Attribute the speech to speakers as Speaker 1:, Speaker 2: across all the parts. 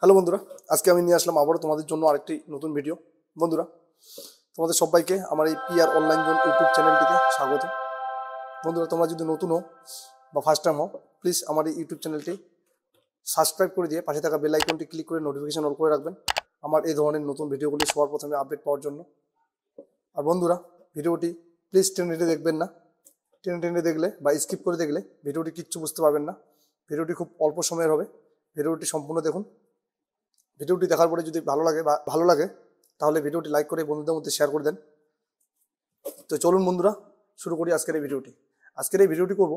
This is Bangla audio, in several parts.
Speaker 1: হ্যালো বন্ধুরা, আজকে আমি নিয়ে আসলাম আবারও তোমাদের জন্য আরেকটি নতুন ভিডিও। বন্ধুরা, তোমাদের সবাইকে আমার এই পিআর অনলাইন জোন ইউটিউব চ্যানেলটিতে স্বাগত। বন্ধুরা, তোমরা যদি নতুন হও বা ফার্স্ট টাইম হও, প্লিজ আমার এই ইউটিউব চ্যানেলটি সাবস্ক্রাইব করে দিয়ে পাশে থাকা বেল আইকনটি ক্লিক করে নোটিফিকেশন অল করে রাখবেন আমার এই ধরনের নতুন ভিডিওগুলি সবার প্রথমে আপডেট পাওয়ার জন্য। আর বন্ধুরা, ভিডিওটি প্লিজ টেনে দেখবেন না। টেনে দেখলে বা স্কিপ করে দেখলে ভিডিওটি কিচ্ছু বুঝতে পারবেন না। ভিডিওটি খুব অল্প সময়ের হবে। ভিডিওটি সম্পূর্ণ দেখুন। ভিডিওটি দেখার পরে যদি ভালো লাগে তাহলে ভিডিওটি লাইক করে বন্ধুদের মধ্যে শেয়ার করে দেন। তো চলুন বন্ধুরা, শুরু করি আজকের এই ভিডিওটি। আজকের এই ভিডিওটি করব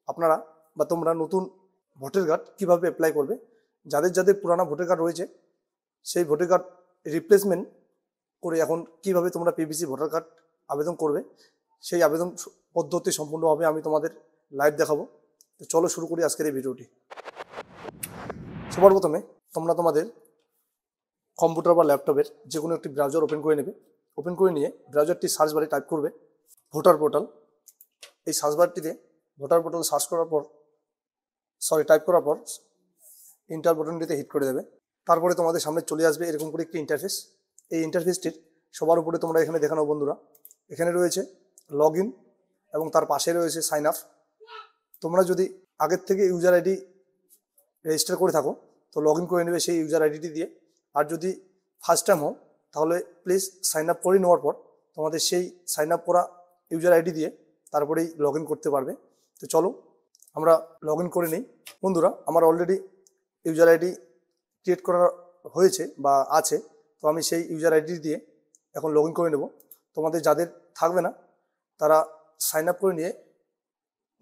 Speaker 1: আপনারা বা তোমরা নতুন ভোটার কার্ড কীভাবে অ্যাপ্লাই করবে। যাদের পুরানো ভোটার কার্ড রয়েছে সেই ভোটার কার্ড রিপ্লেসমেন্ট করে এখন কিভাবে তোমরা পিভিসি ভোটার কার্ড আবেদন করবে, সেই আবেদন পদ্ধতি সম্পূর্ণভাবে আমি তোমাদের লাইভ দেখাবো। তো চলো শুরু করি আজকের এই ভিডিওটি। সবার প্রথমে তোমরা তোমাদের কম্পিউটার বা ল্যাপটপের যে কোনো একটি ব্রাউজার ওপেন করে নেবে। ওপেন করে নিয়ে ব্রাউজারটি সার্চ বারে টাইপ করবে ভোটার পোর্টাল। এই সার্চ বারটিতে ভোটার পোর্টাল টাইপ করার পর ইন্টার বাটনটিতে হিট করে দেবে। তারপরে তোমাদের সামনে চলে আসবে এরকম করে একটি ইন্টারফেস। এই ইন্টারফেসটির সবার উপরে তোমরা এখানে দেখানো বন্ধুরা, এখানে রয়েছে লগ ইন এবং তার পাশে রয়েছে সাইন আপ। তোমরা যদি আগের থেকে ইউজার আইডি রেজিস্টার করে থাকো তো লগ ইন করে নেবে সেই ইউজার আইডিটি দিয়ে। আর যদি ফার্স্ট টাইম হও তাহলে প্লিজ সাইন আপ করে নেওয়ার পর তোমাদের সেই সাইন আপ করা ইউজার আইডি দিয়ে তারপরেই লগ ইন করতে পারবে। তো চলো আমরা লগ ইন করে নিই। বন্ধুরা, আমার অলরেডি ইউজার আইডি ক্রিয়েট করা হয়েছে বা আছে, তো আমি সেই ইউজার আইডি দিয়ে এখন লগ ইন করে নেব। তোমাদের যাদের থাকবে না তারা সাইন আপ করে নিয়ে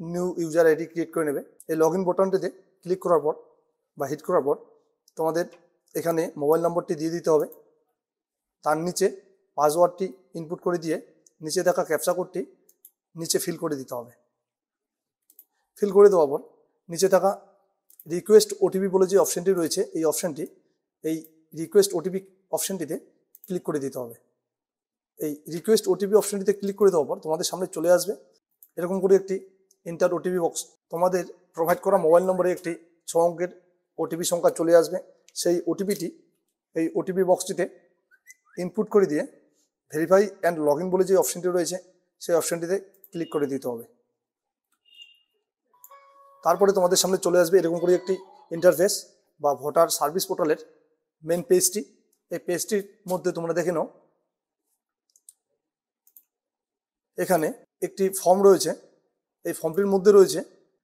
Speaker 1: নিউ ইউজার আইডি ক্রিয়েট করে নেবে। এই লগ ইন বাটনটিতে ক্লিক করার পর বা হিট করার পর তোমাদের এখানে মোবাইল নম্বরটি দিয়ে দিতে হবে। তার নিচে পাসওয়ার্ডটি ইনপুট করে দিয়ে নিচে থাকা ক্যাপচা কোডটি নিচে ফিল করে দিতে হবে। ফিল করে দেওয়ার পর নিচে থাকা রিকোয়েস্ট ওটিপি বলে যে অপশানটি রয়েছে এই রিকোয়েস্ট ওটিপি অপশানটিতে ক্লিক করে দিতে হবে। এই রিকোয়েস্ট ওটিপি অপশানটিতে ক্লিক করে দেওয়ার পর তোমাদের সামনে চলে আসবে এরকম করে একটি ইন্টার ওটিপি বক্স। তোমাদের প্রোভাইড করা মোবাইল নম্বরে একটি 6 অঙ্কের ওটিপি সংখ্যা চলে আসবে। সেই ওটিপিটি এই ওটিপি বক্সটিতে ইনপুট করে দিয়ে ভেরিফাই অ্যান্ড লগ ইন বলে যে অপশানটি রয়েছে সেই অপশানটিতে ক্লিক করে দিতে হবে। তারপরে তোমাদের সামনে চলে আসবে এরকম করে একটি ইন্টারফেস বা ভোটার সার্ভিস পোর্টালের মেন পেজটি। এই পেজটির মধ্যে তোমরা দেখে নাও এখানে একটি ফর্ম রয়েছে। এই ফর্মটির মধ্যে রয়েছে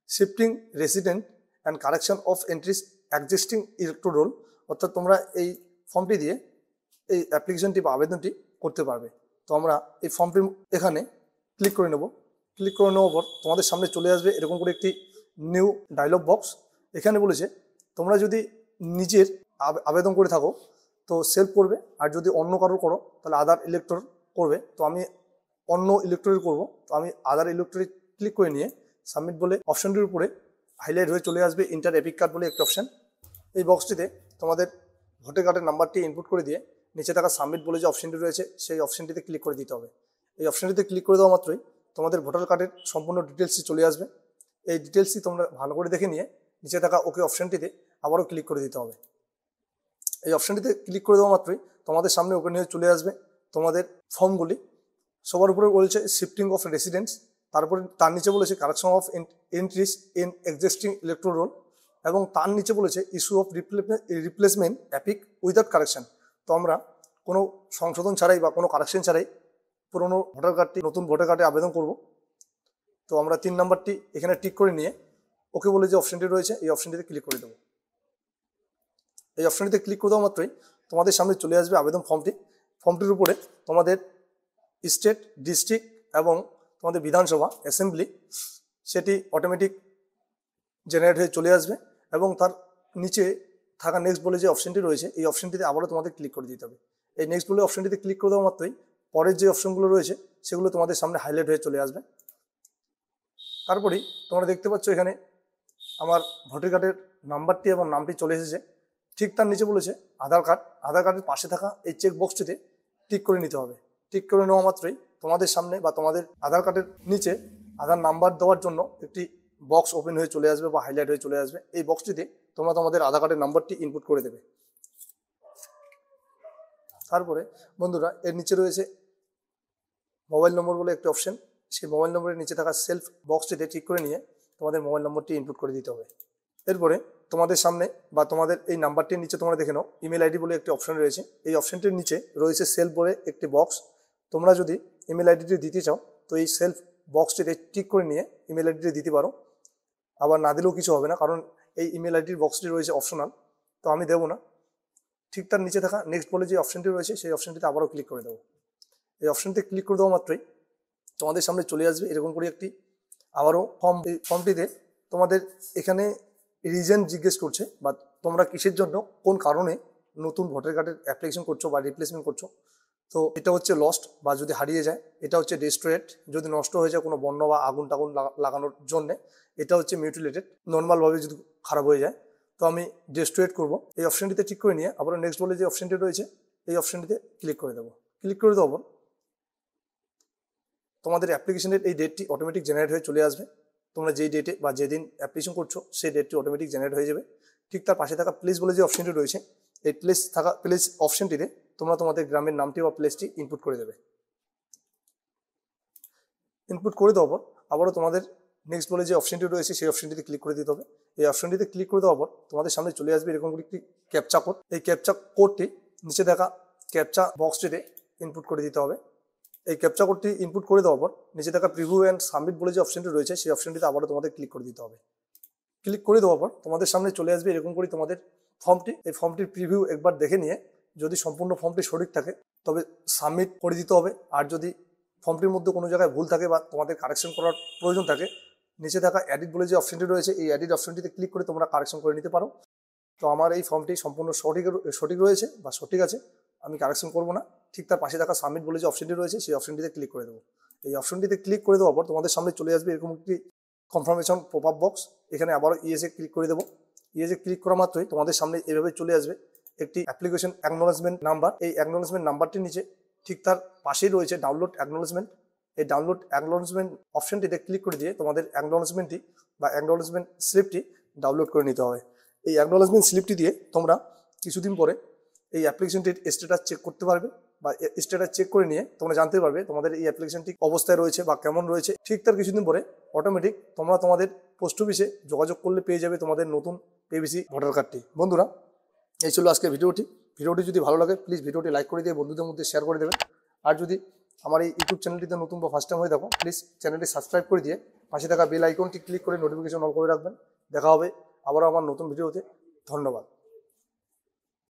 Speaker 1: shifting resident and correction of entries existing electoral roll. অর্থাৎ তোমরা এই ফর্মটি দিয়ে এই অ্যাপ্লিকেশনটি বা আবেদনটি করতে পারবে। তো আমরা এই ফর্মটি এখানে ক্লিক করে নেব। ক্লিক করে নেওয়ার পর তোমাদের সামনে চলে আসবে এরকম করে একটি নিউ ডায়লগ বক্স। এখানে বলেছে তোমরা যদি নিজের আবেদন করে থাকো তো সেলফ করবে, আর যদি অন্য কারোর করো তাহলে আদার ইলেক্টর করবে। তো আমি অন্য ইলেক্টরি করব, তো আমি আদার ইলেক্টরি ক্লিক করে নিয়ে সাবমিট বলে অপশানটির উপরে হাইলাইট হয়ে চলে আসবে ইন্টার এপিক কার্ড বলে একটি অপশান। এই বক্সটিতে তোমাদের ভোটার কার্ডের নাম্বারটি ইনপুট করে দিয়ে নিচে থাকা সাবমিট বলে যে অপশানটি রয়েছে সেই অপশানটিতে ক্লিক করে দিতে হবে। এই অপশানটিতে ক্লিক করে দেওয়া মাত্রই তোমাদের ভোটার কার্ডের সম্পূর্ণ ডিটেলসটি চলে আসবে। এই ডিটেলসটি তোমরা ভালো করে দেখে নিয়ে নিচে থাকা ওকে অপশানটিতে আবারও ক্লিক করে দিতে হবে। এই অপশানটিতে ক্লিক করে দেওয়া মাত্রই তোমাদের সামনে ওপেন হয়ে চলে আসবে তোমাদের ফর্মগুলি। সবার উপরে বলেছে শিফটিং অফ রেসিডেন্স, তারপরে তার নিচে বলেছে correction of entries in existing electoral roll, এবং তার নিচে বলেছে issue of replacement EPIC without correction. তো আমরা কোনো সংশোধন ছাড়াই বা কোনো কারেকশন ছাড়াই পুরনো ভোটার কার্ডটি নতুন ভোটার কার্ডে আবেদন করব। তো আমরা 3 নাম্বারটি এখানে টিক করে নিয়ে ওকে বলে যে অপশানটি রয়েছে এই অপশানটিতে ক্লিক করে দেবো। এই অপশানটিতে ক্লিক করে দেওয়া মাত্রই তোমাদের সামনে চলে আসবে আবেদন ফর্মটি। ফর্মটির উপরে তোমাদের স্টেট, ডিস্ট্রিক্ট এবং তোমাদের বিধানসভা অ্যাসেম্বলি সেটি অটোমেটিক জেনারেট হয়ে চলে আসবে, এবং তার নিচে থাকা নেক্সট বলে যে অপশানটি রয়েছে এই অপশানটিতে আবারও তোমাদের ক্লিক করে দিতে হবে। এই নেক্সট বলে অপশানটিতে ক্লিক করে দেওয়া মাত্রই পরের যে অপশানগুলো রয়েছে সেগুলো তোমাদের সামনে হাইলাইট হয়ে চলে আসবে। তারপরেই তোমরা দেখতে পাচ্ছ এখানে আমার ভোটার কার্ডের নাম্বারটি এবং নামটি চলে এসেছে। ঠিক তার নিচে বলেছে আধার কার্ডের পাশে থাকা এই চেক বক্সটিতে টিক করে নিতে হবে। টিক করে নেওয়া মাত্রই তোমাদের সামনে বা তোমাদের আধার কার্ডের নিচে আধার নাম্বার দেওয়ার জন্য একটি বক্স ওপেন হয়ে চলে আসবে বা হাইলাইট হয়ে চলে আসবে। এই বক্সটিতে তোমরা তোমাদের আধার কার্ডের নাম্বারটি ইনপুট করে দেবে। তারপরে বন্ধুরা এর নিচে রয়েছে মোবাইল নম্বর বলে একটি অপশন। সেই মোবাইল নম্বরের নিচে থাকা সেলফ বক্সটিতে ঠিক করে নিয়ে তোমাদের মোবাইল নম্বরটি ইনপুট করে দিতে হবে। এরপরে তোমাদের সামনে বা তোমাদের এই নাম্বারটির নিচে তোমরা দেখে নাও ইমেল আইডি বলে একটি অপশন রয়েছে। এই অপশনটির নিচে রয়েছে সেলফ বলে একটি বক্স। তোমরা যদি ইমেল আইডিটি দিতে চাও তো এই সেলফ বক্সটিতে টিক করে নিয়ে ইমেল আইডিটি দিতে পারো, আবার না দিলেও কিছু হবে না, কারণ এই ইমেল আইডির বক্সটি রয়েছে অপশনাল, তো আমি দেবো না। ঠিক তার নিচে থাকা নেক্সট বলে যে অপশনটি রয়েছে সেই অপশনটিতে আবারও ক্লিক করে দেবো। এই অপশনটিতে ক্লিক করে দেওয়া মাত্রই তোমাদের সামনে চলে আসবে এরকম করে একটি আবারও ফর্ম। এই ফর্মটিতে তোমাদের এখানে রিজন জিজ্ঞেস করছে বা তোমরা কিসের জন্য কোন কারণে নতুন ভোটার কার্ডের অ্যাপ্লিকেশন করছো বা রিপ্লেসমেন্ট করছো। তো এটা হচ্ছে লস্ট বা যদি হারিয়ে যায়, এটা হচ্ছে ডেস্ট্রয়েড যদি নষ্ট হয়ে যায় কোনো বন্য বা আগুন টাগুন লাগানোর জন্যে, এটা হচ্ছে মিউটিলেটেড নর্মালভাবে যদি খারাপ হয়ে যায়। তো আমি ডেস্ট্রয়েড করবো। এই অপশনটিতে ঠিক করে নিয়ে আবার নেক্সট বলে যে অপশনটি রয়েছে এই অপশনটিতে ক্লিক করে দেবো। ক্লিক করে দেওয়ার পর তোমাদের অ্যাপ্লিকেশনের এই ডেটটি অটোমেটিক জেনারেট হয়ে চলে আসবে। তোমরা যেই ডেটে বা যেদিন অ্যাপ্লিকেশন করছো সেই ডেটটি অটোমেটিক জেনারেট হয়ে যাবে। ঠিক তার পাশে থাকা প্লেস বলে যে অপশনটি রয়েছে এই প্লেস অপশনটিতে তোমরা তোমাদের গ্রামের নামটি বা প্লেসটি ইনপুট করে দেবে। ইনপুট করে দেওয়ার পর আবারও তোমাদের নেক্সট বলে যে অপশনটি রয়েছে সেই অপশনটিতে ক্লিক করে দিতে হবে। এই অপশনটিতে ক্লিক করে দেওয়ার পর তোমাদের সামনে চলে আসবে এরকম একটি ক্যাপচা কোড। এই ক্যাপচা কোডটি নিচে দেখা ক্যাপচা বক্সটিতে ইনপুট করে দিতে হবে। এই ক্যাপচা কোডটি ইনপুট করে দেওয়ার পর নিচে থাকা প্রিভিউ অ্যান্ড সাবমিট বলে যে অপশনটি রয়েছে সেই অপশনটিতে আবারও তোমাদের ক্লিক করে দিতে হবে। ক্লিক করে দেওয়ার পর তোমাদের সামনে চলে আসবে এরকম করে তোমাদের ফর্মটি। এই ফর্মটির প্রিভিউ একবার দেখে নিয়ে যদি সম্পূর্ণ ফর্মটি সঠিক থাকে তবে সাবমিট করে দিতে হবে। আর যদি ফর্মটির মধ্যে কোনো জায়গায় ভুল থাকে বা তোমাদের কারেকশন করার প্রয়োজন থাকে নিচে থাকা এডিট বলে যে অপশনটি রয়েছে এই এডিট অপশনটিতে ক্লিক করে তোমরা কারেকশন করে নিতে পারো। তো আমার এই ফর্মটি সম্পূর্ণ সঠিক রয়েছে বা সঠিক আছে, আমি কারেকশন করবো না। ঠিক তার পাশে থাকা সাবমিট বলে যে অপশনটি রয়েছে সেই অপশনটিতে ক্লিক করে দেবো। এই অপশনটিতে ক্লিক করে দেওয়ার পর তোমাদের সামনে চলে আসবে এরকম একটি কনফার্মেশন পপ আপ বক্স। এখানে আবারও ইয়েসে ক্লিক করে দেবো। ইয়েসে ক্লিক করা মাত্রই তোমাদের সামনে এভাবে চলে আসবে একটি অ্যাপ্লিকেশন অ্যাকনোলেজমেন্ট নাম্বার। এই অ্যাকনোলেজমেন্ট নাম্বারটির নিচে ঠিক তার পাশেই রয়েছে ডাউনলোড অ্যাকনোলেজমেন্ট। এই ডাউনলোড অ্যাকনোলেজমেন্ট অপশনটিতে ক্লিক করে দিয়ে তোমাদের অ্যাকনোলেজমেন্টটি বা অ্যাকনোলেজমেন্ট স্লিপটি ডাউনলোড করে নিতে হবে। এই অ্যাকনোলেজমেন্ট স্লিপটি দিয়ে তোমরা কিছুদিন পরে এই অ্যাপ্লিকেশনটির স্ট্যাটাস চেক করতে পারবে বা স্ট্যাটাস চেক করে নিয়ে তোমরা জানতে পারবে তোমাদের এই অ্যাপ্লিকেশনটি অবস্থায় রয়েছে বা কেমন রয়েছে। ঠিক তার কিছুদিন পরে অটোমেটিক তোমরা তোমাদের পোস্ট অফিসে যোগাযোগ করলে পেয়ে যাবে তোমাদের নতুন পিভিসি ভোটার কার্ডটি। বন্ধুরা এই ছিল আজকে ভিডিওটি যদি ভালো লাগে প্লিজ ভিডিওটি লাইক করে দিয়ে বন্ধুদের মধ্যে শেয়ার করে দেবেন। আর যদি আমার এই ইউটিউব চ্যানেলটিতে নতুন বা ফার্স্ট টাইম হয়ে থাকো প্লিজ চ্যানেলটি সাবস্ক্রাইব করে দিয়ে পাশে থাকা বেল আইকনটি ক্লিক করে নোটিফিকেশন অন করে রাখবেন। দেখা হবে আবারও আমার নতুন ভিডিওতে। ধন্যবাদ।